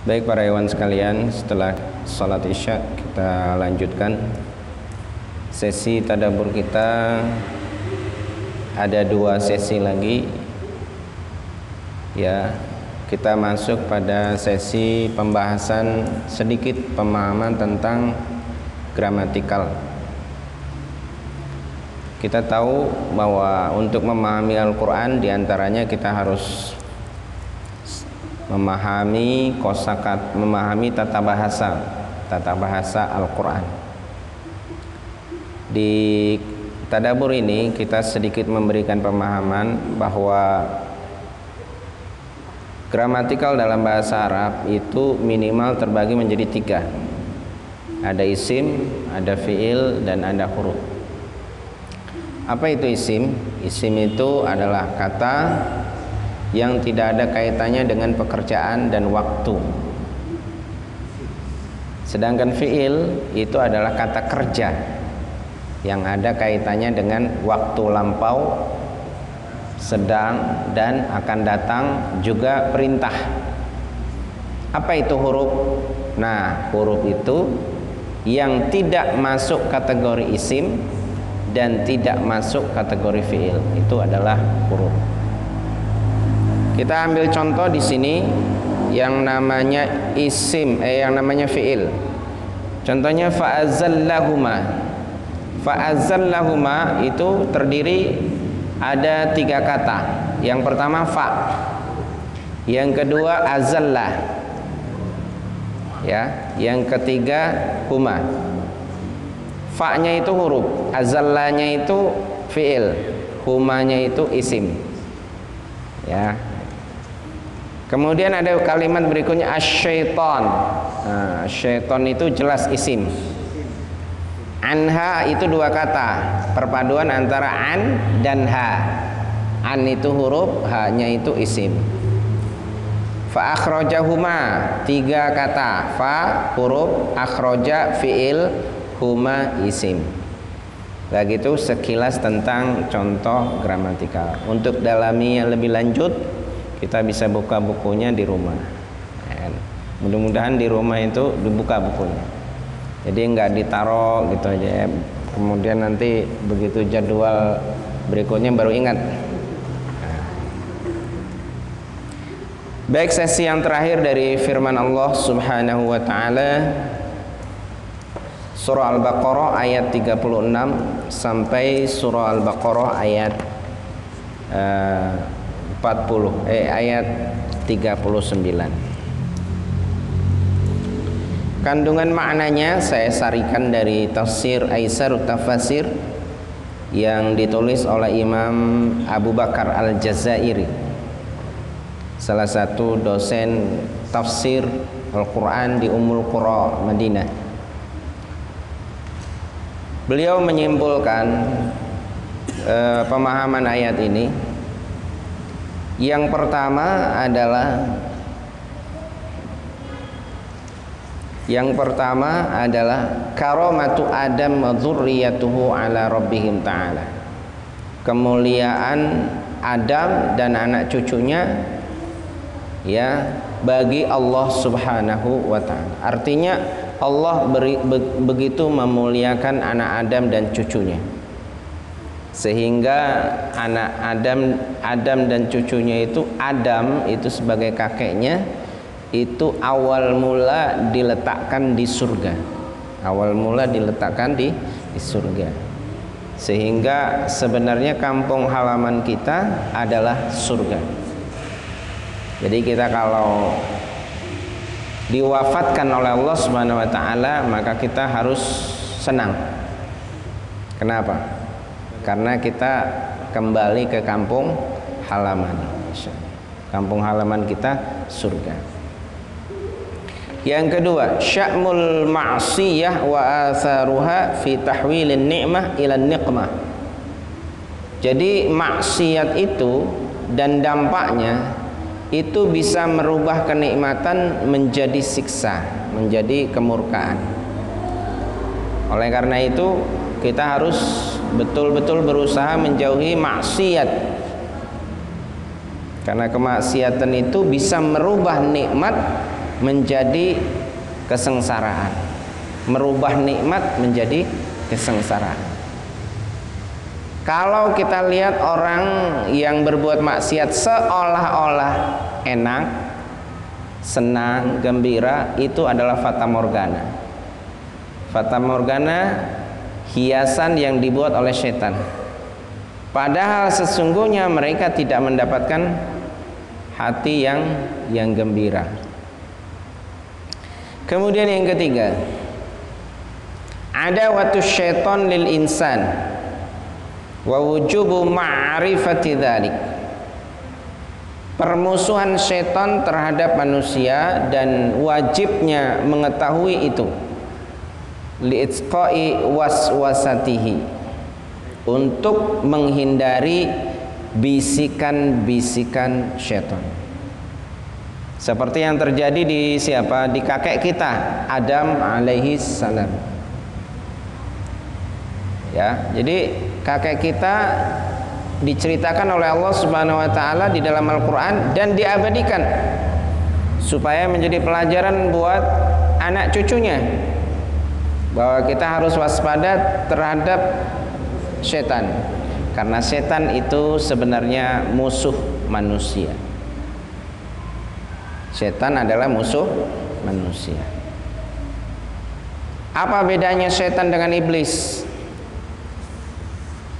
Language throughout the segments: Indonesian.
Baik para hewan sekalian, setelah salat isya kita lanjutkan sesi tadabbur kita. Ada 2 sesi lagi. Ya, kita masuk pada sesi pembahasan sedikit pemahaman tentang gramatikal. Kita tahu bahwa untuk memahami Al-Quran diantaranya kita harus memahami kosakata, memahami tata bahasa Al-Quran. Di tadabbur ini kita sedikit memberikan pemahaman bahwa gramatikal dalam bahasa Arab itu minimal terbagi menjadi 3. Ada isim, ada fiil, dan ada huruf. Apa itu isim? Isim itu adalah kata yang tidak ada kaitannya dengan pekerjaan dan waktu. Sedangkan fiil itu adalah kata kerja yang ada kaitannya dengan waktu lampau, sedang, dan akan datang, juga perintah. Apa itu huruf? Nah, huruf itu yang tidak masuk kategori isim dan tidak masuk kategori fiil, itu adalah huruf. Kita ambil contoh di sini yang namanya isim, yang namanya fiil. Contohnya fa'azallahuma. Fa'azallahuma itu terdiri ada 3 kata. Yang pertama fa. Yang kedua azallah. Ya, yang ketiga huma. Fa-nya itu huruf, azallahnya itu fiil, humanya itu isim. Ya. Kemudian ada kalimat berikutnya asyaiton. Nah, syaiton itu jelas isim. Anha itu 2 kata, perpaduan antara an dan ha. An itu huruf, ha-nya itu isim. Fa akhrajahuma 3 kata, fa huruf, akhraja fiil, huma isim. Begitu sekilas tentang contoh gramatikal. Untuk dalami yang lebih lanjut, kita bisa buka bukunya di rumah. Mudah-mudahan di rumah itu dibuka bukunya. Jadi nggak ditaruh gitu aja ya. Kemudian nanti begitu jadwal berikutnya baru ingat. Baik, sesi yang terakhir dari firman Allah Subhanahu wa taala, surah Al-Baqarah ayat 36 sampai surah Al-Baqarah ayat ayat 39. Kandungan maknanya saya sarikan dari tafsir Aisarut Tafasir yang ditulis oleh Imam Abu Bakar Al-Jazairi, salah satu dosen tafsir Al-Quran di Ummul Qura Madinah. Beliau menyimpulkan pemahaman ayat ini. Yang pertama adalah karamatu Adam wa dzurriyyatuhu ala rabbihim ta'ala. Kemuliaan Adam dan anak cucunya ya bagi Allah Subhanahu wa taala. Artinya Allah begitu memuliakan anak Adam dan cucunya, sehingga anak Adam dan cucunya itu, Adam itu sebagai kakeknya itu awal mula diletakkan di surga. Awal mula diletakkan di surga. Sehingga sebenarnya kampung halaman kita adalah surga. Jadi kita kalau diwafatkan oleh Allah Subhanahu wa taala, maka kita harus senang. Kenapa? Karena kita kembali ke kampung halaman. Kampung halaman kita surga. Yang kedua, sya'mul ma'siyah wa atharuha fi tahwilin ni'mah ila niqmah. Jadi maksiat itu dan dampaknya itu bisa merubah kenikmatan menjadi siksa, menjadi kemurkaan. Oleh karena itu kita harus betul-betul berusaha menjauhi maksiat, karena kemaksiatan itu bisa merubah nikmat menjadi kesengsaraan, merubah nikmat menjadi kesengsaraan. Kalau kita lihat orang yang berbuat maksiat seolah-olah enak, senang, gembira, itu adalah fata morgana. Fata morgana, hiasan yang dibuat oleh setan. Padahal sesungguhnya mereka tidak mendapatkan hati yang gembira. Kemudian yang ketiga, ada waktu syaitan lil insan wa wujubu ma'rifati dzalik. Permusuhan syaitan terhadap manusia dan wajibnya mengetahui itu. Li'itqa'i waswasatihi, untuk menghindari bisikan-bisikan syaitan. Seperti yang terjadi di siapa? Di kakek kita, Adam alaihi salam. Ya, jadi kakek kita diceritakan oleh Allah Subhanahu wa taala di dalam Al-Qur'an dan diabadikan supaya menjadi pelajaran buat anak cucunya bahwa kita harus waspada terhadap setan, karena setan itu sebenarnya musuh manusia. Setan adalah musuh manusia. Apa bedanya setan dengan iblis?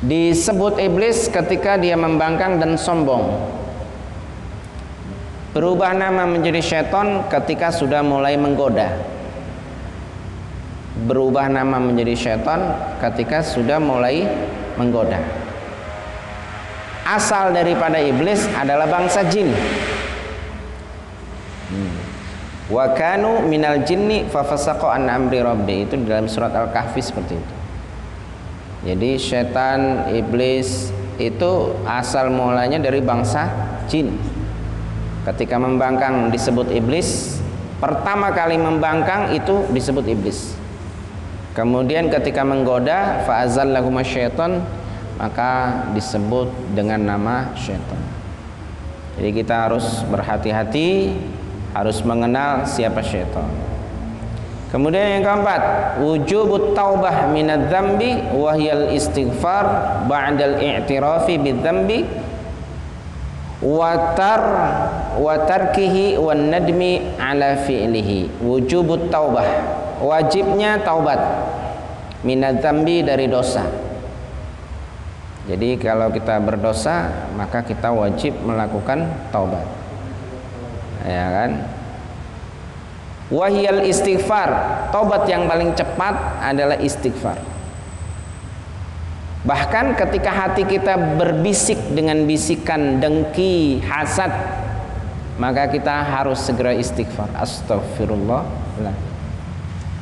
Disebut iblis ketika dia membangkang dan sombong. Berubah nama menjadi setan ketika sudah mulai menggoda. Berubah nama menjadi setan ketika sudah mulai menggoda. Asal daripada iblis adalah bangsa jin. Wa kanu minal jinni fafasaqa an amri rabbi, itu dalam surat Al-Kahfi seperti itu. Jadi setan, iblis itu asal mulanya dari bangsa jin. Ketika membangkang disebut iblis, pertama kali membangkang itu disebut iblis. Kemudian ketika menggoda, fa'azallahuma syaitan, maka disebut dengan nama syaitan. Jadi kita harus berhati-hati, harus mengenal siapa syaitan. Kemudian yang keempat, wujubut taubah minadz dzambi wa hiyal istighfar ba'dal i'tirafi bidzambi wa tarkihi wan nadmi ala fi'lihi. Wujubut taubah, wajibnya taubat, minadz dzambi, dari dosa. Jadi kalau kita berdosa maka kita wajib melakukan taubat, ya kan? Wahiyal istighfar, taubat yang paling cepat adalah istighfar. Bahkan ketika hati kita berbisik dengan bisikan dengki, hasad, maka kita harus segera istighfar, astagfirullah.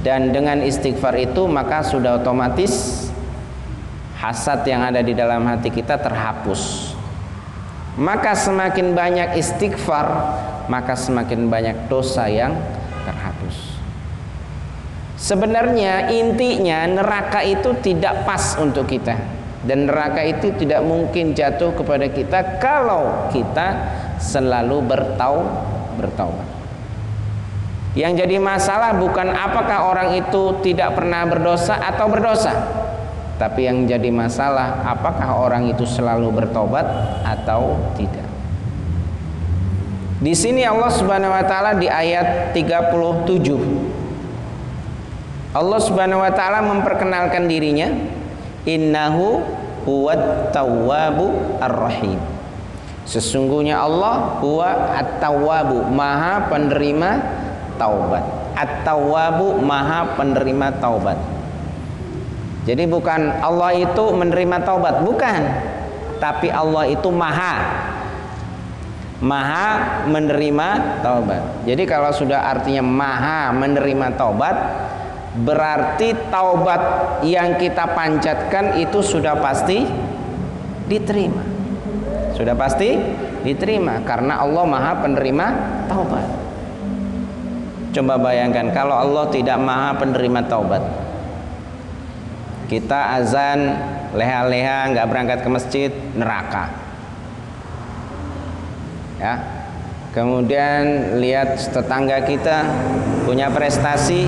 Dan dengan istighfar itu maka sudah otomatis hasad yang ada di dalam hati kita terhapus. Maka semakin banyak istighfar, maka semakin banyak dosa yang terhapus. Sebenarnya intinya neraka itu tidak pas untuk kita, dan neraka itu tidak mungkin jatuh kepada kita kalau kita selalu bertaubat. Yang jadi masalah bukan apakah orang itu tidak pernah berdosa atau berdosa, tapi yang jadi masalah apakah orang itu selalu bertobat atau tidak. Di sini Allah Subhanahu wa taala di ayat 37, Allah Subhanahu wa taala memperkenalkan dirinya, innahu huwat tawwabu ar-rahim. Sesungguhnya Allah huwa at-tawwabu, maha penerima taubat. At-tawwabu, maha penerima taubat. Jadi bukan Allah itu menerima taubat, bukan, tapi Allah itu maha menerima taubat. Jadi kalau sudah artinya maha menerima taubat, berarti taubat yang kita panjatkan itu sudah pasti diterima. Sudah pasti diterima karena Allah maha penerima taubat. Coba bayangkan kalau Allah tidak maha penerima taubat. Kita azan leha-leha, nggak berangkat ke masjid, neraka. Ya, Kemudian lihat tetangga kita punya prestasi,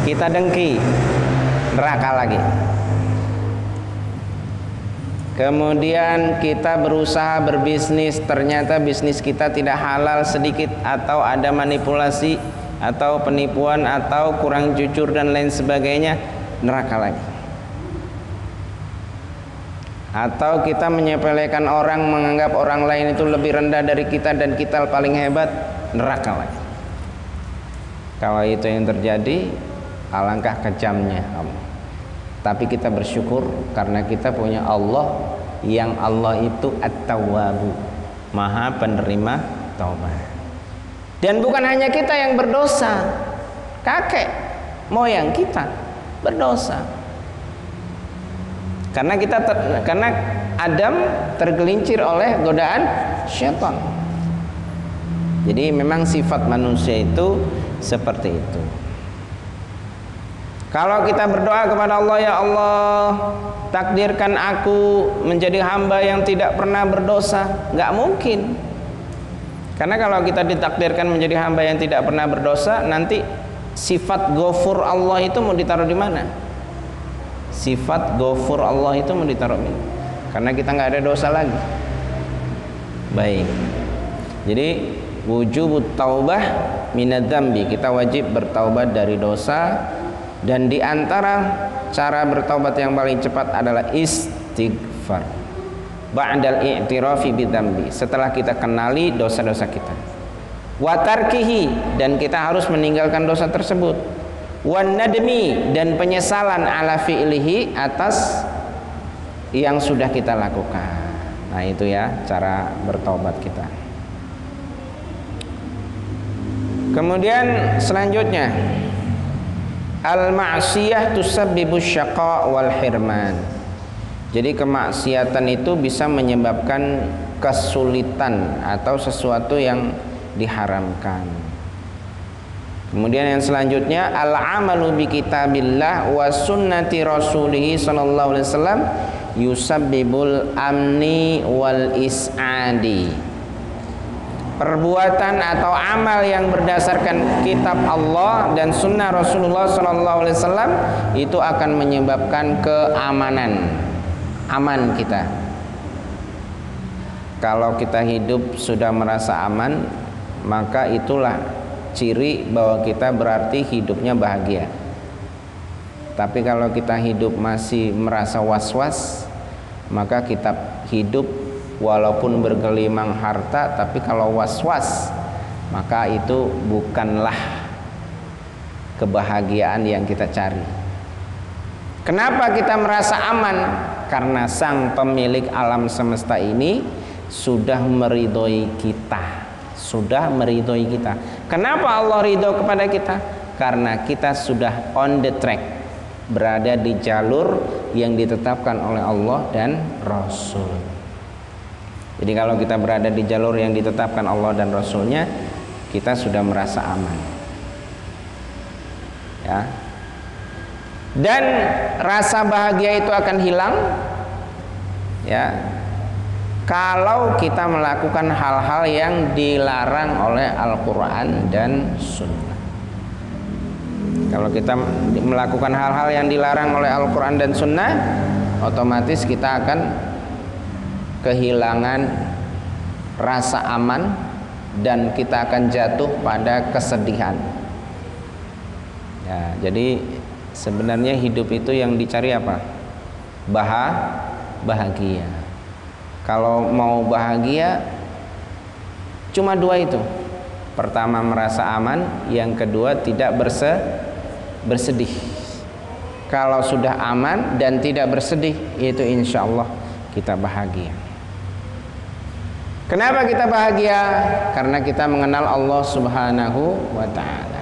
kita dengki, neraka lagi. Kemudian kita berusaha berbisnis, ternyata bisnis kita tidak halal sedikit, atau ada manipulasi atau penipuan atau kurang jujur dan lain sebagainya, neraka lagi. Atau kita menyepelekan orang, menganggap orang lain itu lebih rendah dari kita dan kita paling hebat, neraka lagi. Kalau itu yang terjadi, alangkah kejamnya Allah. Tapi kita bersyukur karena kita punya Allah, yang Allah itu At-Tawwabu, Maha penerima taubat. Dan bukan hanya kita yang berdosa, kakek moyang kita berdosa. Karena Adam tergelincir oleh godaan syaitan. Jadi memang sifat manusia itu seperti itu. Kalau kita berdoa kepada Allah, ya Allah, takdirkan aku menjadi hamba yang tidak pernah berdosa, nggak mungkin. Karena kalau kita ditakdirkan menjadi hamba yang tidak pernah berdosa, nanti sifat Ghafur Allah itu mau ditaruh di mana? Sifat Ghafur Allah itu mau ditaruh di mana? Karena kita nggak ada dosa lagi. Baik. Jadi wujubut taubah minadz-dzambi, kita wajib bertaubat dari dosa. Dan di antara cara bertaubat yang paling cepat adalah istighfar ba'dal i'tirafi bidzambi, setelah kita kenali dosa-dosa kita. Wa tarkihi, dan kita harus meninggalkan dosa tersebut. Wan nadmi, dan penyesalan ala fi'lihi, atas yang sudah kita lakukan. Nah itu ya cara bertaubat kita. Kemudian selanjutnya, al-ma'siyah tusabbibus syaqa wal hirman. Jadi kemaksiatan itu bisa menyebabkan kesulitan atau sesuatu yang diharamkan. Kemudian yang selanjutnya, al-amalu bi kitabillah wa sunnati rasulih sallallahu alaihi wasallam yusabbibul amni wal is'adi. Perbuatan atau amal yang berdasarkan kitab Allah dan sunnah Rasulullah SAW itu akan menyebabkan keamanan, aman kita. Kalau kita hidup sudah merasa aman, maka itulah ciri bahwa kita berarti hidupnya bahagia. Tapi kalau kita hidup masih merasa was-was, maka kita hidup walaupun bergelimang harta, tapi kalau was-was, maka itu bukanlah kebahagiaan yang kita cari. Kenapa kita merasa aman? Karena sang pemilik alam semesta ini sudah meridhoi kita. Sudah meridhoi kita. Kenapa Allah ridho kepada kita? Karena kita sudah on the track, berada di jalur yang ditetapkan oleh Allah dan Rasul. Jadi kalau kita berada di jalur yang ditetapkan Allah dan Rasulnya, kita sudah merasa aman. Ya. Dan rasa bahagia itu akan hilang, ya, kalau kita melakukan hal-hal yang dilarang oleh Al-Quran dan Sunnah. Kalau kita melakukan hal-hal yang dilarang oleh Al-Quran dan Sunnah, otomatis kita akan kehilangan rasa aman dan kita akan jatuh pada kesedihan. Ya, jadi sebenarnya hidup itu yang dicari apa? Bahagia. Kalau mau bahagia, cuma dua itu. Pertama merasa aman, yang kedua tidak bersedih. Kalau sudah aman dan tidak bersedih, itu insya Allah kita bahagia. Kenapa kita bahagia? Karena kita mengenal Allah Subhanahu wa ta'ala.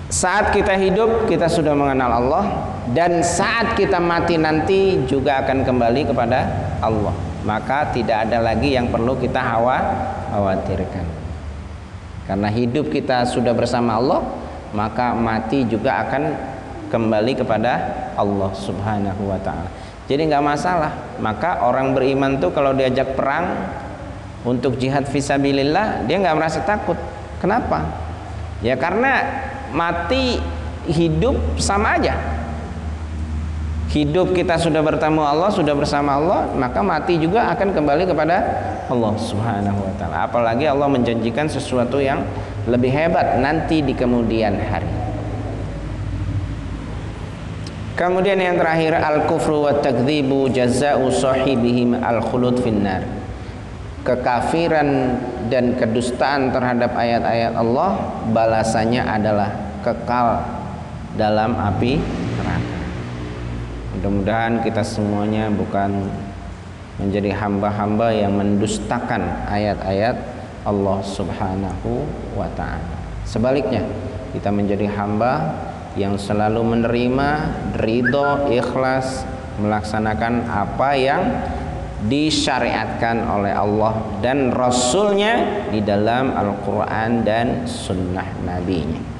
Saat kita hidup, kita sudah mengenal Allah, dan saat kita mati nanti juga akan kembali kepada Allah. Maka tidak ada lagi yang perlu kita khawatirkan. Karena hidup kita sudah bersama Allah, maka mati juga akan kembali kepada Allah Subhanahu wa ta'ala. Jadi nggak masalah. Maka orang beriman tuh kalau diajak perang, untuk jihad fisabilillah, dia nggak merasa takut. Kenapa? Ya karena mati hidup sama aja. Hidup kita sudah bertemu Allah, sudah bersama Allah, maka mati juga akan kembali kepada Allah Subhanahu wa taala. Apalagi Allah menjanjikan sesuatu yang lebih hebat nanti di kemudian hari. Kemudian yang terakhir, al-kufru wa takdzibu jazaa'u sahibihim al-khulud finnar. Kekafiran dan kedustaan terhadap ayat-ayat Allah balasannya adalah kekal dalam api neraka. Mudah-mudahan kita semuanya bukan menjadi hamba-hamba yang mendustakan ayat-ayat Allah Subhanahu wa ta'ala. Sebaliknya, kita menjadi hamba yang selalu menerima, ridho, ikhlas melaksanakan apa yang disyariatkan oleh Allah dan Rasulnya di dalam Al-Quran dan Sunnah Nabi-Nya.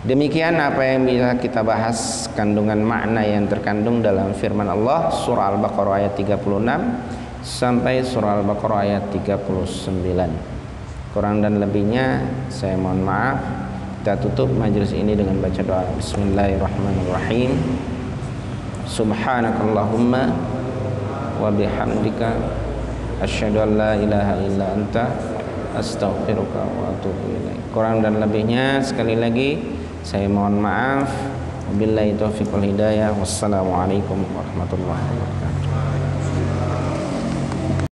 Demikian apa yang bisa kita bahas kandungan makna yang terkandung dalam firman Allah surah Al-Baqarah ayat 36 sampai surah Al-Baqarah ayat 39. Kurang dan lebihnya saya mohon maaf. Kita tutup majelis ini dengan baca doa. Bismillahirrahmanirrahim. Subhanakallahumma wa bihamdika asyhadu an la ilaha illa anta astaghfiruka wa atubu ilaik. Kurang dan lebihnya sekali lagi saya mohon maaf. Wabillahi taufiq wal hidayah. Wassalamualaikum warahmatullahi wabarakatuh.